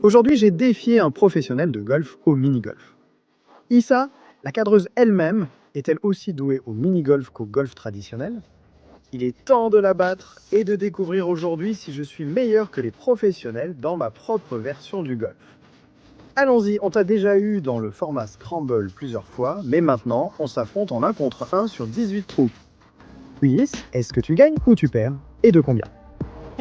Aujourd'hui, j'ai défié un professionnel de golf au mini-golf. Issa, la cadreuse elle-même, est-elle aussi douée au mini-golf qu'au golf traditionnel? Il est temps de la battre et de découvrir aujourd'hui si je suis meilleur que les professionnels dans ma propre version du golf. Allons-y, on t'a déjà eu dans le format Scramble plusieurs fois, mais maintenant, on s'affronte en 1 contre 1 sur 18 trous. Oui, est-ce que tu gagnes ou tu perds? Et de combien?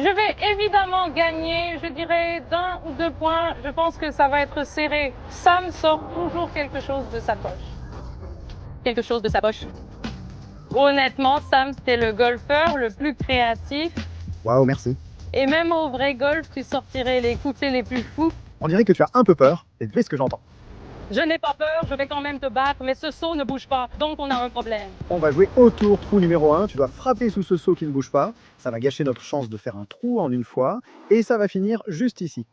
Je vais évidemment gagner, je dirais d'1 ou 2 points. Je pense que ça va être serré. Sam sort toujours quelque chose de sa poche. Quelque chose de sa poche. Honnêtement, Sam, t'es le golfeur le plus créatif. Waouh, merci. Et même au vrai golf, tu sortirais les coups les plus fous. On dirait que tu as un peu peur, c'est ce que j'entends. Je n'ai pas peur, je vais quand même te battre, mais ce seau ne bouge pas, donc on a un problème. On va jouer au tour trou numéro 1, tu dois frapper sous ce seau qui ne bouge pas, ça va gâcher notre chance de faire un trou en une fois, et ça va finir juste ici.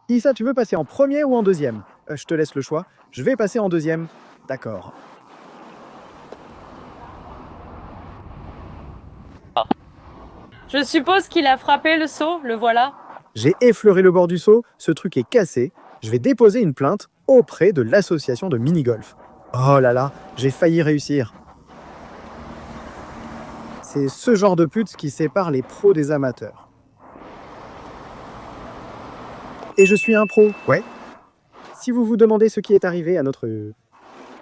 Issa, tu veux passer en premier ou en deuxième? Je te laisse le choix, je vais passer en deuxième. D'accord. Je suppose qu'il a frappé le seau, le voilà. J'ai effleuré le bord du seau, ce truc est cassé, je vais déposer une plainte auprès de l'association de mini-golf. Oh là là, j'ai failli réussir. C'est ce genre de pute qui sépare les pros des amateurs. Et je suis un pro, ouais. Si vous vous demandez ce qui est arrivé à notre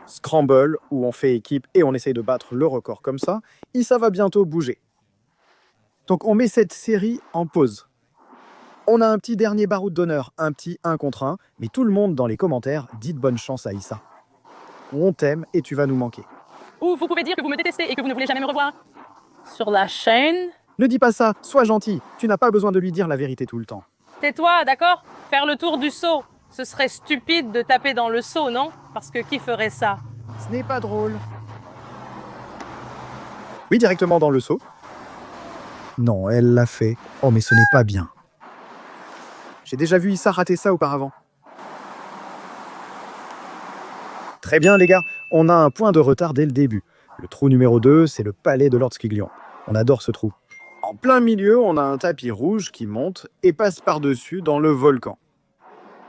Scramble, où on fait équipe et on essaye de battre le record comme ça, Issa va bientôt bouger. Donc on met cette série en pause. On a un petit dernier baroud d'honneur, un petit 1 contre 1, mais tout le monde dans les commentaires dit de bonne chance à Issa. On t'aime et tu vas nous manquer. Ou vous pouvez dire que vous me détestez et que vous ne voulez jamais me revoir. Sur la chaîne. Ne dis pas ça, sois gentil, tu n'as pas besoin de lui dire la vérité tout le temps. Tais-toi, d'accord? Faire le tour du seau. Ce serait stupide de taper dans le seau, non? Parce que qui ferait ça? Ce n'est pas drôle. Oui, directement dans le seau. Non, elle l'a fait. Oh, mais ce n'est pas bien. J'ai déjà vu Issa rater ça auparavant. Très bien, les gars, on a un point de retard dès le début. Le trou numéro 2, c'est le palais de Lord Skiglion. On adore ce trou. En plein milieu, on a un tapis rouge qui monte et passe par-dessus dans le volcan.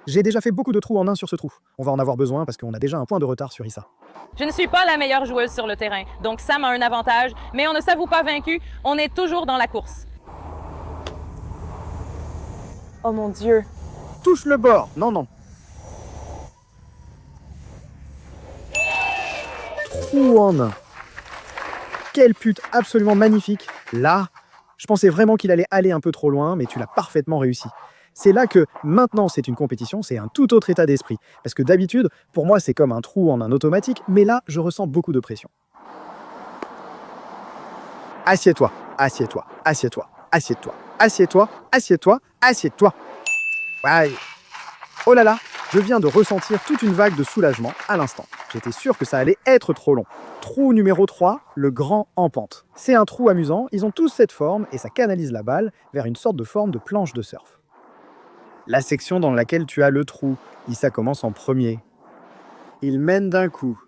J'ai déjà fait beaucoup de trous en 1 sur ce trou. On va en avoir besoin parce qu'on a déjà un point de retard sur Issa. Je ne suis pas la meilleure joueuse sur le terrain, donc Sam a un avantage, mais on ne s'avoue pas vaincu, on est toujours dans la course. Oh mon Dieu. Touche le bord. Non, non. Trou en 1. Quelle pute absolument magnifique. Là, je pensais vraiment qu'il allait aller un peu trop loin, mais tu l'as parfaitement réussi. C'est là que, maintenant c'est une compétition, c'est un tout autre état d'esprit. Parce que d'habitude, pour moi c'est comme un trou en un automatique, mais là, je ressens beaucoup de pression. Assieds-toi, assieds-toi, assieds-toi, assieds-toi, assieds-toi, assieds-toi, assieds-toi. Ouais. Oh là là, je viens de ressentir toute une vague de soulagement à l'instant. J'étais sûr que ça allait être trop long. Trou numéro 3, le grand en pente. C'est un trou amusant, ils ont tous cette forme et ça canalise la balle vers une sorte de forme de planche de surf. La section dans laquelle tu as le trou, Issa commence en premier. Il mène d'un coup.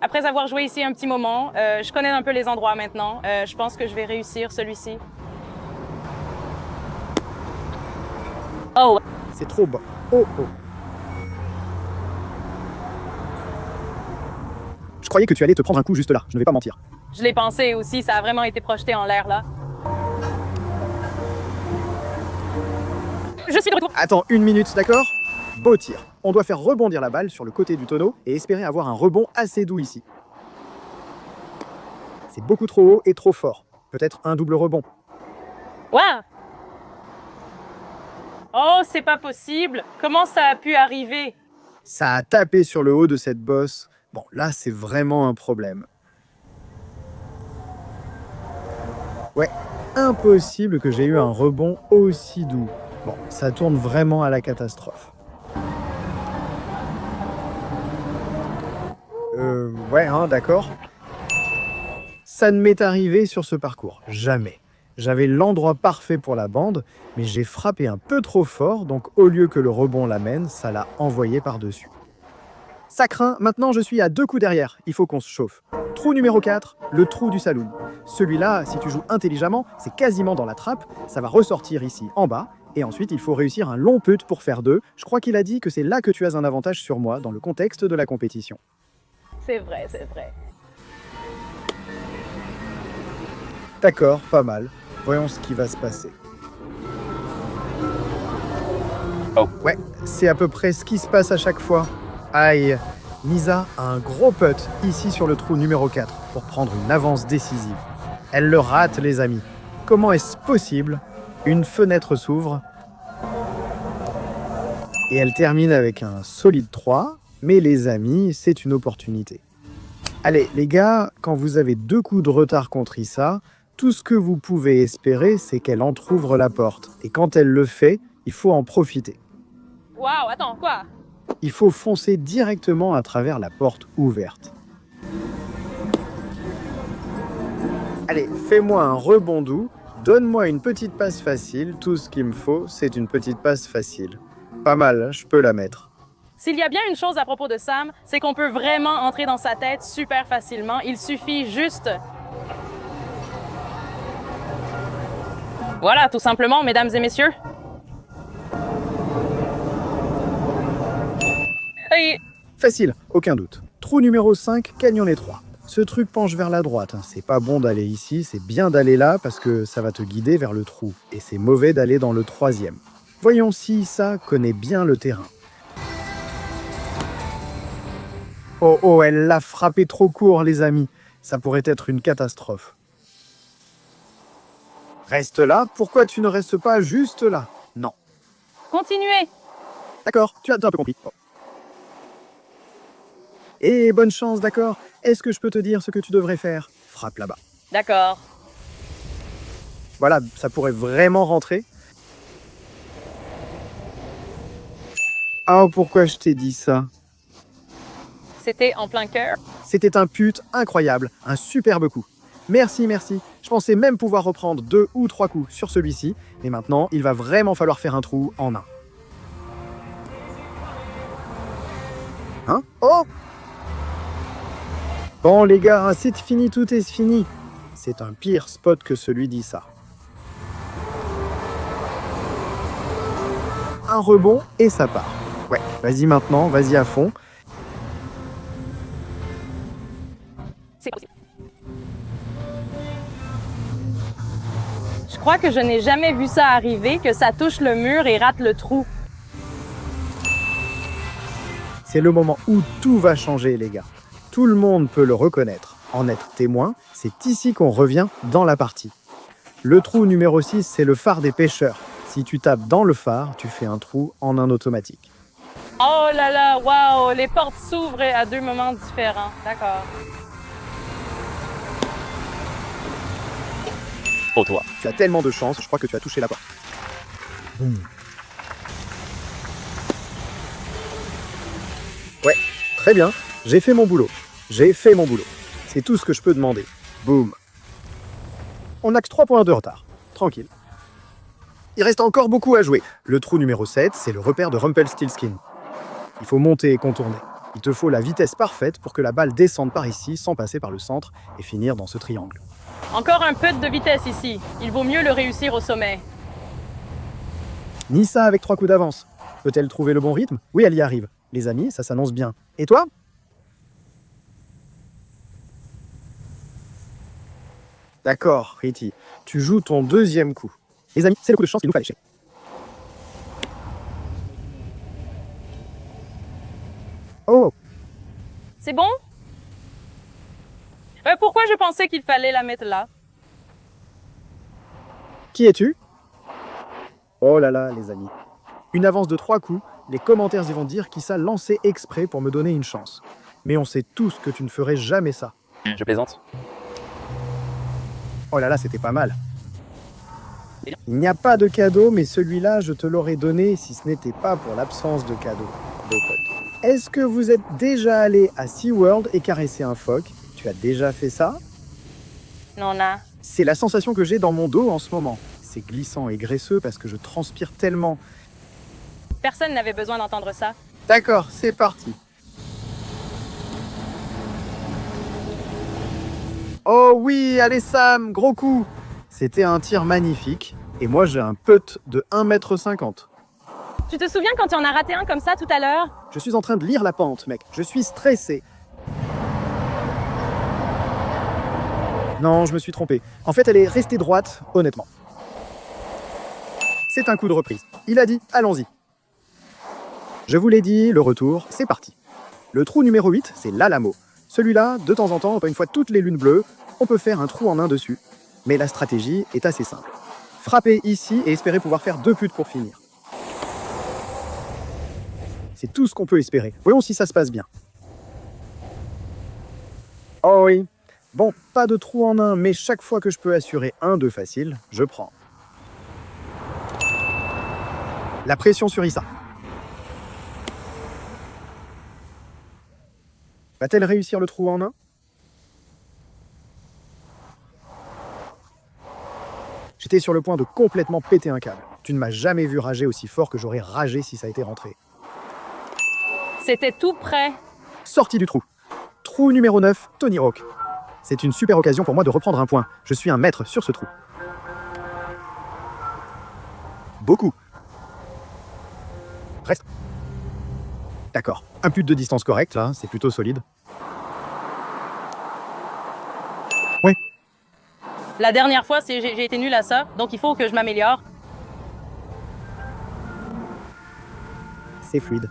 Après avoir joué ici un petit moment, je connais un peu les endroits maintenant. Je pense que je vais réussir celui-ci. Oh! C'est trop bas. Oh oh. Je croyais que tu allais te prendre un coup juste là, je ne vais pas mentir. Je l'ai pensé aussi, ça a vraiment été projeté en l'air là. Je suis de retour. Attends 1 minute, d'accord? Beau tir. On doit faire rebondir la balle sur le côté du tonneau et espérer avoir un rebond assez doux ici. C'est beaucoup trop haut et trop fort. Peut-être un double rebond. Wow! Oh, c'est pas possible! Comment ça a pu arriver? Ça a tapé sur le haut de cette bosse. Bon, là, c'est vraiment un problème. Ouais, impossible que j'ai eu un rebond aussi doux. Bon, ça tourne vraiment à la catastrophe. Ouais, hein, d'accord. Ça ne m'est arrivé sur ce parcours, jamais. J'avais l'endroit parfait pour la bande, mais j'ai frappé un peu trop fort, donc au lieu que le rebond l'amène, ça l'a envoyé par-dessus. Ça craint, maintenant je suis à 2 coups derrière, il faut qu'on se chauffe. Trou numéro 4, le trou du saloon. Celui-là, si tu joues intelligemment, c'est quasiment dans la trappe, ça va ressortir ici en bas, Et ensuite, il faut réussir un long putt pour faire 2. Je crois qu'il a dit que c'est là que tu as un avantage sur moi dans le contexte de la compétition. C'est vrai, c'est vrai. D'accord, pas mal. Voyons ce qui va se passer. Oh. Ouais, c'est à peu près ce qui se passe à chaque fois. Aïe, Nisa a un gros putt ici sur le trou numéro 4 pour prendre une avance décisive. Elle le rate, les amis. Comment est-ce possible? Une fenêtre s'ouvre et elle termine avec un solide 3. Mais les amis, c'est une opportunité. Allez, les gars, quand vous avez 2 coups de retard contre Issa, tout ce que vous pouvez espérer, c'est qu'elle entrouvre la porte. Et quand elle le fait, il faut en profiter. Waouh, attends, quoi? Il faut foncer directement à travers la porte ouverte. Allez, fais-moi un rebond doux, donne-moi une petite passe facile. Tout ce qu'il me faut, c'est une petite passe facile. Pas mal, je peux la mettre. S'il y a bien une chose à propos de Sam, c'est qu'on peut vraiment entrer dans sa tête super facilement. Il suffit juste... Voilà, tout simplement, mesdames et messieurs. Hey. Facile, aucun doute. Trou numéro 5, canyon étroit. Ce truc penche vers la droite. C'est pas bon d'aller ici, c'est bien d'aller là parce que ça va te guider vers le trou. Et c'est mauvais d'aller dans le 3e. Voyons si ça connaît bien le terrain. Oh, elle l'a frappé trop court, les amis. Ça pourrait être une catastrophe. Reste là, pourquoi tu ne restes pas juste là? Non. Continuez. D'accord, tu as un peu compris. Oh. Et bonne chance, d'accord? Est-ce que je peux te dire ce que tu devrais faire? Frappe là-bas. D'accord. Voilà, ça pourrait vraiment rentrer. Oh, pourquoi je t'ai dit ça? C'était en plein cœur. C'était un putt incroyable, un superbe coup. Merci, merci. Je pensais même pouvoir reprendre 2 ou 3 coups sur celui-ci, mais maintenant, il va vraiment falloir faire un trou en un. Hein? Oh! Bon, les gars, c'est fini, tout est fini. C'est un pire spot que celui d'Issa. Un rebond et ça part. Ouais, vas-y maintenant, vas-y à fond. C'est possible. Je crois que je n'ai jamais vu ça arriver, que ça touche le mur et rate le trou. C'est le moment où tout va changer, les gars. Tout le monde peut le reconnaître. En être témoin, c'est ici qu'on revient dans la partie. Le trou numéro 6, c'est le phare des pêcheurs. Si tu tapes dans le phare, tu fais un trou en un automatique. Oh là là, waouh, les portes s'ouvrent à 2 moments différents. D'accord. Oh, toi. Tu as tellement de chance, je crois que tu as touché la porte. Ouais, très bien. J'ai fait mon boulot. J'ai fait mon boulot. C'est tout ce que je peux demander. Boum. On n'a que 3 points de retard. Tranquille. Il reste encore beaucoup à jouer. Le trou numéro 7, c'est le repère de Rumpelstiltskin. Il faut monter et contourner. Il te faut la vitesse parfaite pour que la balle descende par ici sans passer par le centre et finir dans ce triangle. Encore un peu de vitesse ici. Il vaut mieux le réussir au sommet. Nissa avec 3 coups d'avance. Peut-elle trouver le bon rythme? Oui, elle y arrive. Les amis, ça s'annonce bien. Et toi? D'accord, Riti. Tu joues ton 2e coup. Les amis, c'est le coup de chance qu'il nous fallait. Oh, C'est bon? Pourquoi je pensais qu'il fallait la mettre là? qui es-tu? Oh là là, les amis. Une avance de 3 coups, les commentaires y vont dire qu'Issa lancé exprès pour me donner une chance. Mais on sait tous que tu ne ferais jamais ça. Je plaisante. Oh là là, c'était pas mal. Il n'y a pas de cadeau, mais celui-là, je te l'aurais donné si ce n'était pas pour l'absence de cadeau. Est-ce que vous êtes déjà allé à SeaWorld et caresser un phoque? Tu as déjà fait ça? Non, non. C'est la sensation que j'ai dans mon dos en ce moment. C'est glissant et graisseux parce que je transpire tellement. Personne n'avait besoin d'entendre ça. D'accord, c'est parti. Oh oui, allez Sam, gros coup. C'était un tir magnifique. Et moi, j'ai un putt de 1,50 m. Tu te souviens quand tu en as raté un comme ça tout à l'heure? Je suis en train de lire la pente, mec. Je suis stressé. Non, je me suis trompé. En fait, elle est restée droite, honnêtement. C'est un coup de reprise. Il a dit, allons-y. Je vous l'ai dit, le retour, c'est parti. Le trou numéro 8, c'est l'Alamo. Celui-là, de temps en temps, pas une fois toutes les lunes bleues, on peut faire un trou en un dessus. Mais la stratégie est assez simple. Frapper ici et espérer pouvoir faire 2 putts pour finir. C'est tout ce qu'on peut espérer. Voyons si ça se passe bien. Oh oui. Bon, pas de trou en un, mais chaque fois que je peux assurer 1-2 facile, je prends. La pression sur Issa. Va-t-elle réussir le trou en un? J'étais sur le point de complètement péter un câble. Tu ne m'as jamais vu rager aussi fort que j'aurais ragé si ça a été rentré. C'était tout près. Sortie du trou. Trou numéro 9, Tony Hawk. C'est une super occasion pour moi de reprendre un point. Je suis un maître sur ce trou. Beaucoup. Reste. D'accord. Un putt de distance correcte, là, c'est plutôt solide. Ouais. La dernière fois, j'ai été nulle à ça, donc il faut que je m'améliore. C'est fluide.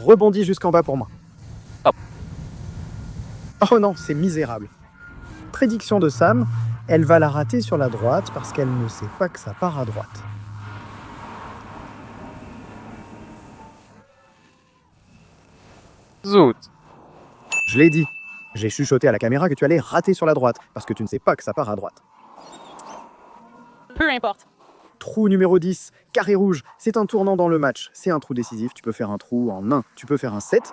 Rebondis jusqu'en bas pour moi. Hop. Oh non, c'est misérable. Prédiction de Sam, elle va la rater sur la droite parce qu'elle ne sait pas que ça part à droite. Zout. Je l'ai dit. J'ai chuchoté à la caméra que tu allais rater sur la droite parce que tu ne sais pas que ça part à droite. Peu importe. Trou numéro 10, carré rouge, c'est un tournant dans le match. C'est un trou décisif, tu peux faire un trou en 1, tu peux faire un 7.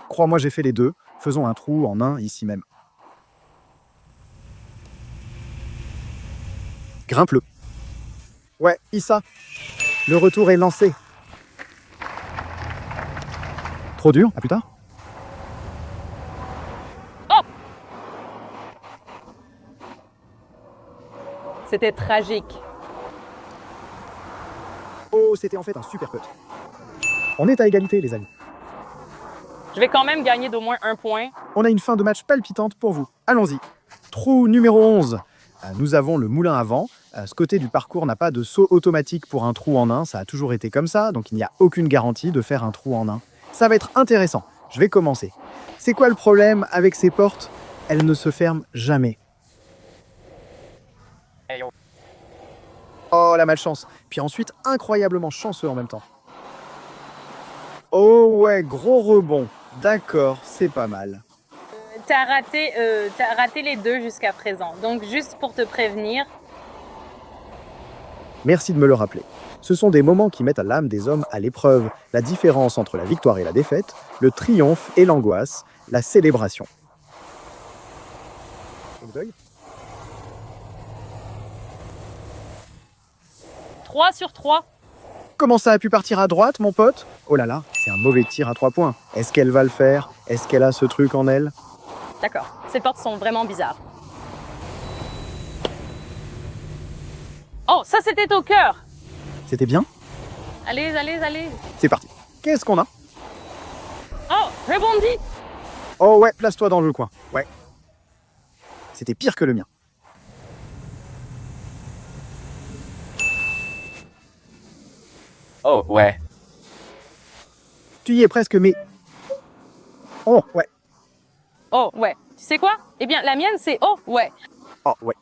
Crois-moi, j'ai fait les deux. Faisons un trou en 1 ici même. Grimpe-le. Ouais, Issa. Le retour est lancé. Trop dur, à plus tard. C'était tragique. Oh, c'était en fait un super putt. On est à égalité, les amis. Je vais quand même gagner d'au moins un point. On a une fin de match palpitante pour vous. Allons-y. Trou numéro 11. Nous avons le moulin à vent. Ce côté du parcours n'a pas de saut automatique pour un trou en 1. Ça a toujours été comme ça, donc il n'y a aucune garantie de faire un trou en 1. Ça va être intéressant. Je vais commencer. C'est quoi le problème avec ces portes? Elles ne se ferment jamais. Oh, la malchance. Puis ensuite, incroyablement chanceux en même temps. Oh ouais, gros rebond. D'accord, c'est pas mal. T'as raté les deux jusqu'à présent. Donc juste pour te prévenir. Merci de me le rappeler. Ce sont des moments qui mettent l'âme des hommes à l'épreuve. La différence entre la victoire et la défaite, le triomphe et l'angoisse, la célébration. 3 sur 3. Comment ça a pu partir à droite, mon pote? Oh là là, c'est un mauvais tir à 3 points. Est-ce qu'elle va le faire? Est-ce qu'elle a ce truc en elle? D'accord. Ces portes sont vraiment bizarres. Oh, ça c'était au cœur. C'était bien? Allez, allez, allez. C'est parti. Qu'est-ce qu'on a? Oh, rebondis. Oh ouais, place-toi dans le coin. Ouais. C'était pire que le mien. Oh, ouais. Tu y es presque, mais... Oh, ouais. Oh, ouais. Tu sais quoi? Eh bien, la mienne, c'est oh, ouais. Oh, ouais.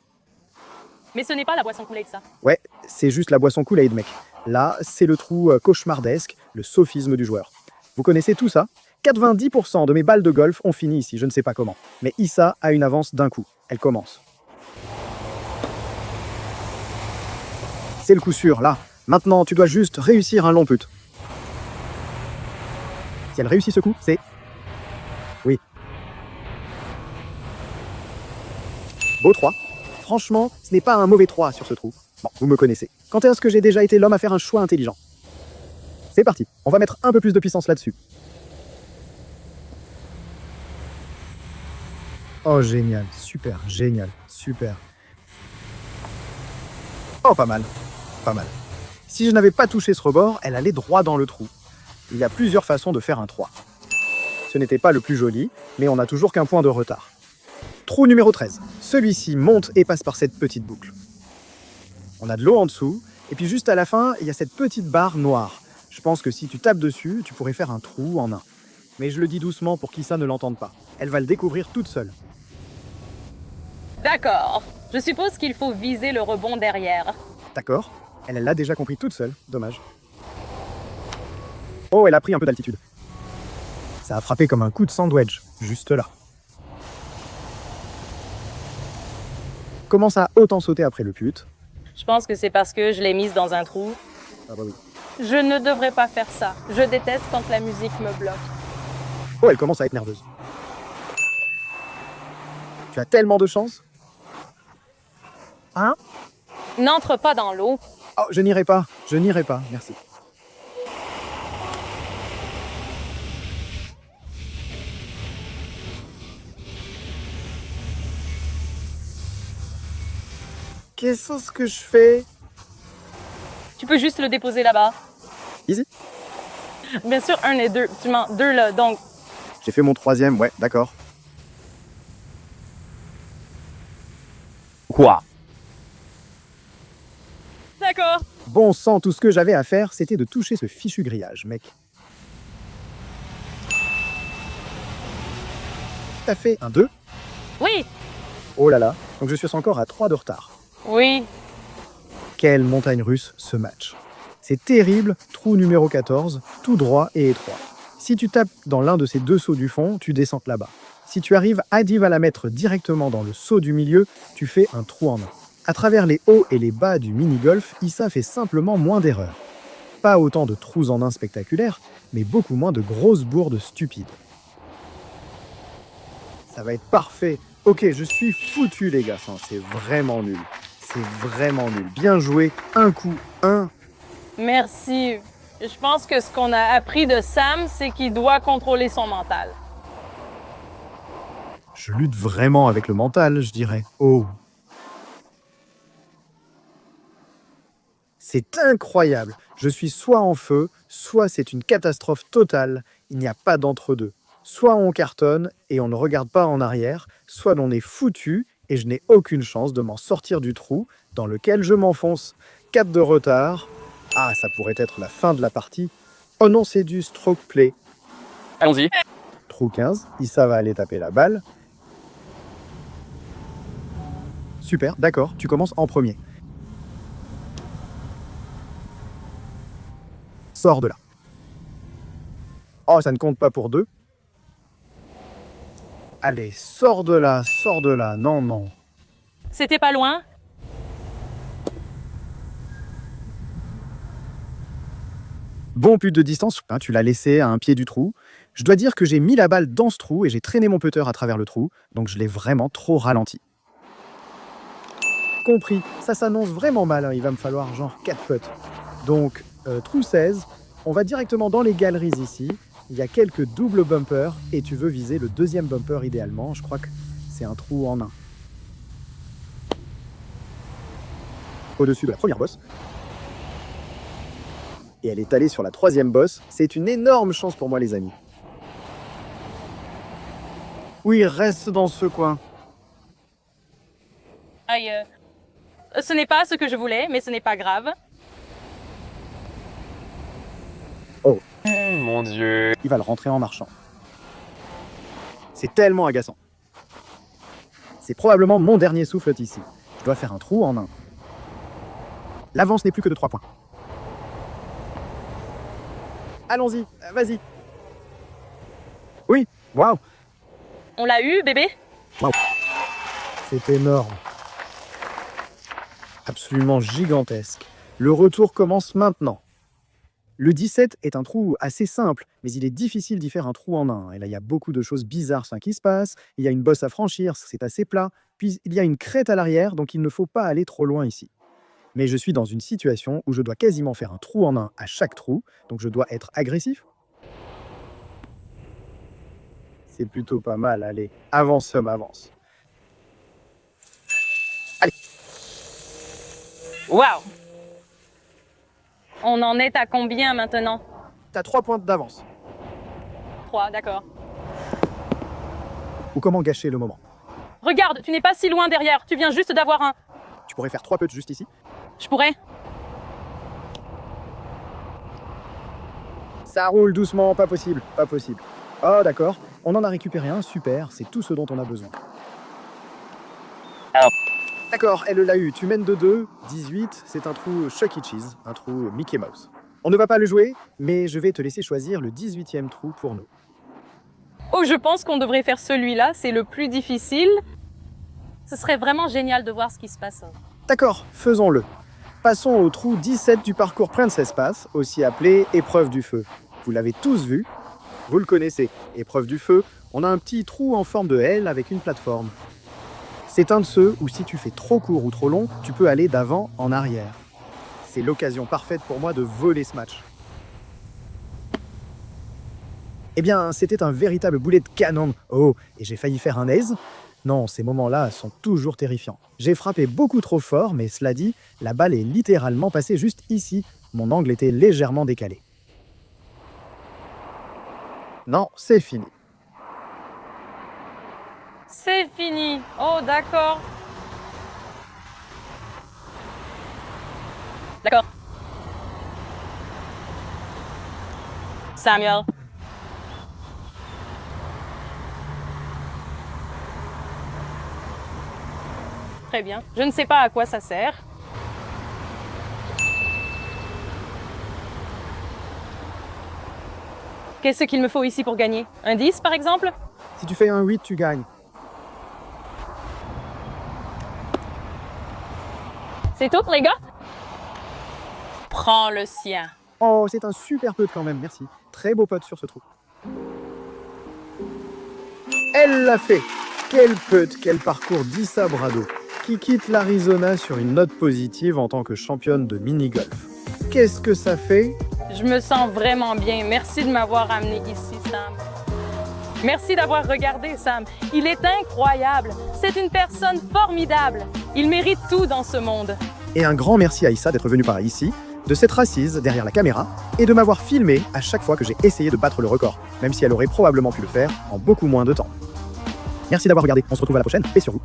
Mais ce n'est pas la boisson Kool-Aid, ça. Ouais, c'est juste la boisson Kool-Aid, mec. Là, c'est le trou cauchemardesque, le sophisme du joueur. Vous connaissez tout ça? 90% de mes balles de golf ont fini ici, je ne sais pas comment. Mais Issa a une avance d'un coup. Elle commence. C'est le coup sûr, là. Maintenant, tu dois juste réussir un long putt. Si elle réussit ce coup, c'est... Oui. Beau 3. Franchement, ce n'est pas un mauvais 3 sur ce trou. Bon, vous me connaissez. Quand est-ce que j'ai déjà été l'homme à faire un choix intelligent? C'est parti. On va mettre un peu plus de puissance là-dessus. Oh, génial. Super, génial. Super. Oh, pas mal. Pas mal. Si je n'avais pas touché ce rebord, elle allait droit dans le trou. Il y a plusieurs façons de faire un 3. Ce n'était pas le plus joli, mais on n'a toujours qu'un point de retard. Trou numéro 13. Celui-ci monte et passe par cette petite boucle. On a de l'eau en dessous, et puis juste à la fin, il y a cette petite barre noire. Je pense que si tu tapes dessus, tu pourrais faire un trou en un. Mais je le dis doucement pour qu'Issa ne l'entende pas. Elle va le découvrir toute seule. D'accord. Je suppose qu'il faut viser le rebond derrière. D'accord? Elle l'a déjà compris toute seule. Dommage. Oh, elle a pris un peu d'altitude. Ça a frappé comme un coup de sandwich, juste là. Comment ça a autant sauté après le pute? Je pense que c'est parce que je l'ai mise dans un trou. Ah bah oui. Je ne devrais pas faire ça. Je déteste quand la musique me bloque. Oh, elle commence à être nerveuse. Tu as tellement de chance. Hein? N'entre pas dans l'eau. Oh, je n'irai pas, merci. Qu'est-ce que je fais? Tu peux juste le déposer là-bas. Easy. Bien sûr, 1 et 2. Tu mens 2 là, donc... J'ai fait mon 3e, ouais, d'accord. Quoi? D'accord. Bon sang, tout ce que j'avais à faire, c'était de toucher ce fichu grillage, mec. T'as fait un 2? Oui. Oh là là, donc je suis encore à 3 de retard. Oui. Quelle montagne russe ce match. C'est terrible, trou numéro 14, tout droit et étroit. Si tu tapes dans l'un de ces deux seaux du fond, tu descends là-bas. Si tu arrives à la mettre directement dans le seau du milieu, tu fais un trou en un. À travers les hauts et les bas du mini-golf, Issa fait simplement moins d'erreurs. Pas autant de trous en un spectaculaires, mais beaucoup moins de grosses bourdes stupides. Ça va être parfait. Ok, je suis foutu les gars, c'est vraiment nul. C'est vraiment nul. Bien joué, un coup, un. Merci. Je pense que ce qu'on a appris de Sam, c'est qu'il doit contrôler son mental. Je lutte vraiment avec le mental, je dirais. Oh. C'est incroyable. Je suis soit en feu, soit c'est une catastrophe totale. Il n'y a pas d'entre-deux. Soit on cartonne et on ne regarde pas en arrière, soit on est foutu et je n'ai aucune chance de m'en sortir du trou dans lequel je m'enfonce. 4 de retard. Ah, ça pourrait être la fin de la partie. Oh non, c'est du stroke play. Allons-y. Trou 15, Issa va aller taper la balle. Super, d'accord, tu commences en premier. Sors de là. Oh, ça ne compte pas pour 2. Allez, sors de là, sors de là. Non, non. C'était pas loin? Bon put de distance, hein, tu l'as laissé à un pied du trou. Je dois dire que j'ai mis la balle dans ce trou et j'ai traîné mon putter à travers le trou, donc je l'ai vraiment trop ralenti. Compris, ça s'annonce vraiment mal, hein. Il va me falloir genre 4 putts. Donc, trou 16, on va directement dans les galeries ici. Il y a quelques doubles bumpers et tu veux viser le deuxième bumper idéalement. Je crois que c'est un trou en un. Au-dessus de la première bosse. Et elle est allée sur la troisième bosse. C'est une énorme chance pour moi, les amis. Oui, reste dans ce coin. Aïe. Ce n'est pas ce que je voulais, mais ce n'est pas grave. Oh, Mon Dieu. il va le rentrer en marchant. C'est tellement agaçant. C'est probablement mon dernier souffle ici. Je dois faire un trou en un. L'avance n'est plus que de 3 points. Allons-y, vas-y. Oui, waouh, On l'a eu, bébé? c'est énorme. Absolument gigantesque. Le retour commence maintenant. Le 17 est un trou assez simple, mais il est difficile d'y faire un trou en un. Et là, il y a beaucoup de choses bizarres qui se passent. Il y a une bosse à franchir, c'est assez plat. Puis, il y a une crête à l'arrière, donc il ne faut pas aller trop loin ici. Mais je suis dans une situation où je dois quasiment faire un trou en un à chaque trou, donc je dois être agressif. C'est plutôt pas mal, allez, avance, homme, avance. Allez. Waouh! On en est à combien maintenant? T'as 3 points d'avance. 3, d'accord. Ou comment gâcher le moment? Regarde, tu n'es pas si loin derrière. Tu viens juste d'avoir un... Tu pourrais faire 3 putts juste ici. Je pourrais? Ça roule doucement, pas possible, pas possible. Oh d'accord, on en a récupéré un, super, c'est tout ce dont on a besoin. Alors. D'accord, elle l'a eu, tu mènes de 2, 18, c'est un trou Chuck E. Cheese, un trou Mickey Mouse. On ne va pas le jouer, mais je vais te laisser choisir le 18e trou pour nous. Oh, je pense qu'on devrait faire celui-là, c'est le plus difficile. Ce serait vraiment génial de voir ce qui se passe. D'accord, faisons-le. Passons au trou 17 du parcours Princess Pass, aussi appelé épreuve du feu. Vous l'avez tous vu, vous le connaissez. Épreuve du feu, on a un petit trou en forme de L avec une plateforme. C'est un de ceux où si tu fais trop court ou trop long, tu peux aller d'avant en arrière. C'est l'occasion parfaite pour moi de voler ce match. Eh bien, c'était un véritable boulet de canon. Oh, et j'ai failli faire un ace. Non, ces moments-là sont toujours terrifiants. J'ai frappé beaucoup trop fort, mais cela dit, la balle est littéralement passée juste ici. Mon angle était légèrement décalé. Non, c'est fini. C'est fini. Oh, d'accord. D'accord. Samuel. Très bien. Je ne sais pas à quoi ça sert. Qu'est-ce qu'il me faut ici pour gagner? Un 10 par exemple? Si tu fais un 8, tu gagnes. C'est tout les gars? Prends le sien. Oh, c'est un super putt quand même, merci. Très beau putt sur ce trou. Elle l'a fait. Quel putt, quel parcours d'Issa Brado, qui quitte l'Arizona sur une note positive en tant que championne de mini-golf. Qu'est-ce que ça fait? Je me sens vraiment bien. Merci de m'avoir amené ici, Sam. Merci d'avoir regardé, Sam. Il est incroyable. C'est une personne formidable. Il mérite tout dans ce monde. Et un grand merci à Issa d'être venue par ici, de s'être assise derrière la caméra et de m'avoir filmé à chaque fois que j'ai essayé de battre le record, même si elle aurait probablement pu le faire en beaucoup moins de temps. Merci d'avoir regardé, on se retrouve à la prochaine, et sur vous.